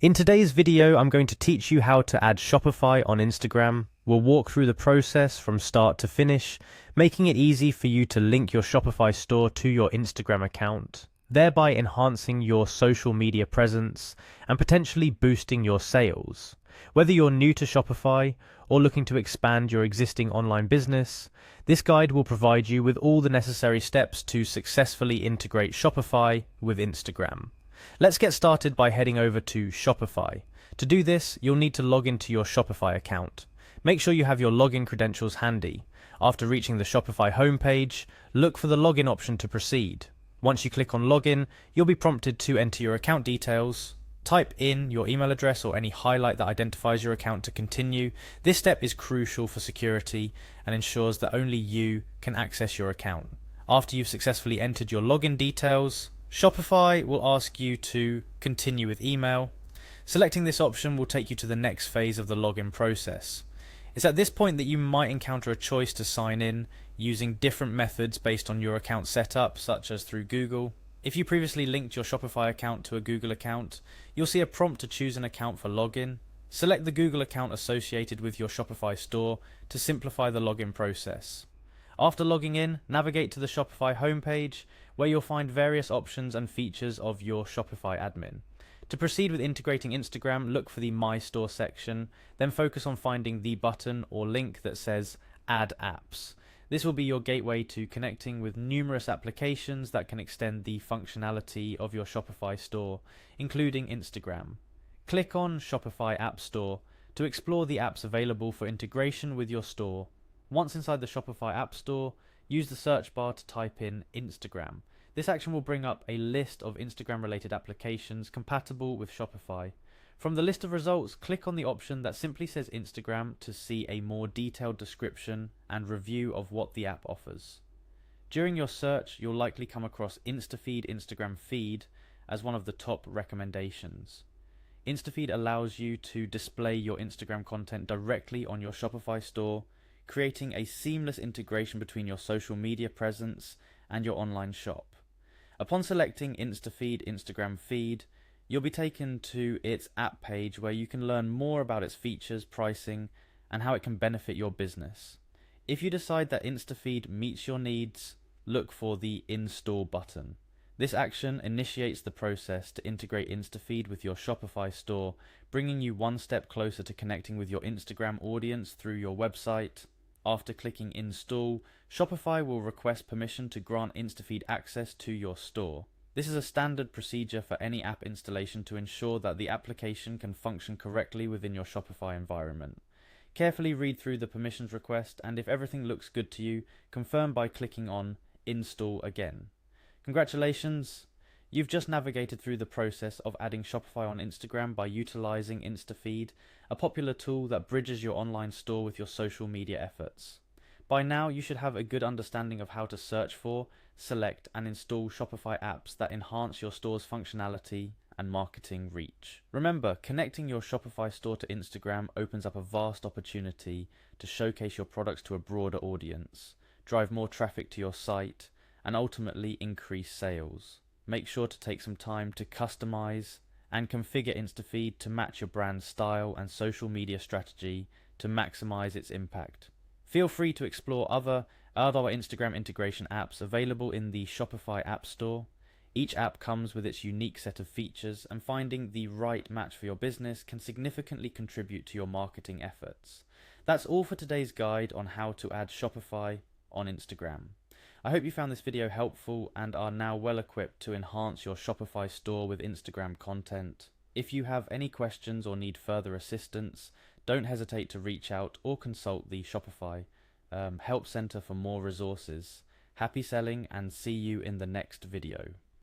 In today's video, I'm going to teach you how to add Shopify on Instagram. We'll walk through the process from start to finish, making it easy for you to link your Shopify store to your Instagram account, thereby enhancing your social media presence and potentially boosting your sales. Whether you're new to Shopify or looking to expand your existing online business, this guide will provide you with all the necessary steps to successfully integrate Shopify with Instagram. Let's get started by heading over to Shopify. To do this, you'll need to log into your Shopify account. Make sure you have your login credentials handy. After reaching the Shopify homepage, look for the login option to proceed. Once you click on login, you'll be prompted to enter your account details. Type in your email address or any highlight that identifies your account to continue. This step is crucial for security and ensures that only you can access your account. After you've successfully entered your login details, Shopify will ask you to continue with email. Selecting this option will take you to the next phase of the login process. It's at this point that you might encounter a choice to sign in using different methods based on your account setup, such as through Google. If you previously linked your Shopify account to a Google account, you'll see a prompt to choose an account for login. Select the Google account associated with your Shopify store to simplify the login process. After logging in, navigate to the Shopify homepage where you'll find various options and features of your Shopify admin. To proceed with integrating Instagram, look for the My Store section, then focus on finding the button or link that says Add Apps. This will be your gateway to connecting with numerous applications that can extend the functionality of your Shopify store, including Instagram. Click on Shopify App Store to explore the apps available for integration with your store. Once inside the Shopify App Store, use the search bar to type in Instagram. This action will bring up a list of Instagram-related applications compatible with Shopify. From the list of results, click on the option that simply says Instagram to see a more detailed description and review of what the app offers. During your search, you'll likely come across InstaFeed Instagram Feed as one of the top recommendations. InstaFeed allows you to display your Instagram content directly on your Shopify store, creating a seamless integration between your social media presence and your online shop. Upon selecting InstaFeed Instagram Feed, you'll be taken to its app page where you can learn more about its features, pricing, and how it can benefit your business. If you decide that InstaFeed meets your needs, look for the Install button. This action initiates the process to integrate InstaFeed with your Shopify store, bringing you one step closer to connecting with your Instagram audience through your website. After clicking Install, Shopify will request permission to grant InstaFeed access to your store. This is a standard procedure for any app installation to ensure that the application can function correctly within your Shopify environment. Carefully read through the permissions request, and if everything looks good to you, confirm by clicking on Install again. Congratulations! You've just navigated through the process of adding Shopify on Instagram by utilizing InstaFeed, a popular tool that bridges your online store with your social media efforts. By now, you should have a good understanding of how to search for, select, and install Shopify apps that enhance your store's functionality and marketing reach. Remember, connecting your Shopify store to Instagram opens up a vast opportunity to showcase your products to a broader audience, drive more traffic to your site, and ultimately increase sales. Make sure to take some time to customize and configure InstaFeed to match your brand's style and social media strategy to maximize its impact. Feel free to explore other Instagram integration apps available in the Shopify App Store. Each app comes with its unique set of features, and finding the right match for your business can significantly contribute to your marketing efforts. That's all for today's guide on how to add Shopify on Instagram. I hope you found this video helpful and are now well equipped to enhance your Shopify store with Instagram content. If you have any questions or need further assistance, don't hesitate to reach out or consult the Shopify Help Center for more resources. Happy selling, and see you in the next video.